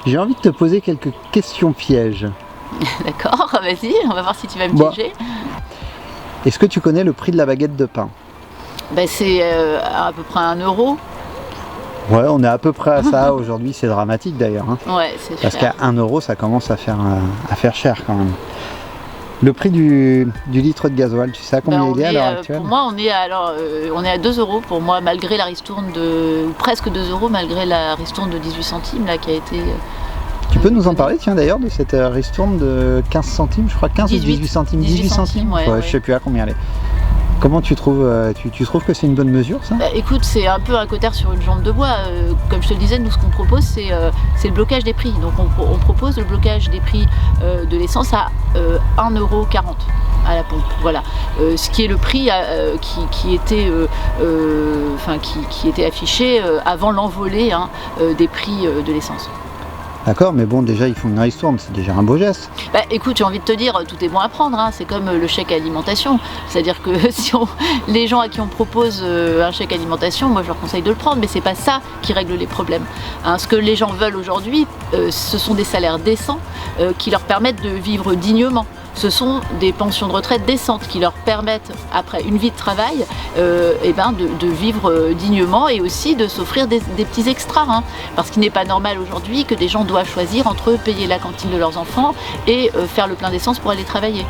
J'ai envie de te poser quelques questions pièges. D'accord, vas-y, on va voir si tu vas me Bon. piéger. Est-ce que tu connais le prix de la baguette de pain? Ben, c'est à peu près 1 euro. Ouais, on est à peu près à ça. Aujourd'hui, c'est dramatique d'ailleurs. Hein. Ouais, c'est Parce cher. qu'à 1 euro, ça commence à faire cher quand même. Le prix du litre de gasoil, tu sais à combien Ben, il est à l'heure actuelle? pour moi, on est à 2 euros pour moi, malgré la ristourne ou presque 2 euros, malgré la ristourne de 18 centimes là, qui a été. Tu peux nous en parler, tiens, d'ailleurs, de cette ristourne de 15 centimes, je crois, 15 ou 18 centimes? 18 centimes, ouais. Je sais plus à combien elle est. Comment tu trouves, tu trouves que c'est une bonne mesure, ça? Bah, écoute, c'est un peu un cotère sur une jambe de bois. Comme je te le disais, nous, ce qu'on propose, c'est le blocage des prix. Donc, on propose le blocage des prix de l'essence à 1,40 € à la pompe. Voilà. Ce qui est le prix qui était affiché avant l'envolée des prix de l'essence. D'accord, mais bon, déjà, ils font une ristourne, c'est déjà un beau geste. Bah, écoute, j'ai envie de te dire, tout est bon à prendre, hein. C'est comme le chèque alimentation. C'est-à-dire que si les gens à qui on propose un chèque alimentation, moi je leur conseille de le prendre, mais c'est pas ça qui règle les problèmes. Hein, ce que les gens veulent aujourd'hui, ce sont des salaires décents qui leur permettent de vivre dignement. Ce sont des pensions de retraite décentes qui leur permettent, après une vie de travail, de vivre dignement et aussi de s'offrir des petits extras. Hein. Parce qu'il n'est pas normal aujourd'hui que des gens doivent choisir entre payer la cantine de leurs enfants et faire le plein d'essence pour aller travailler.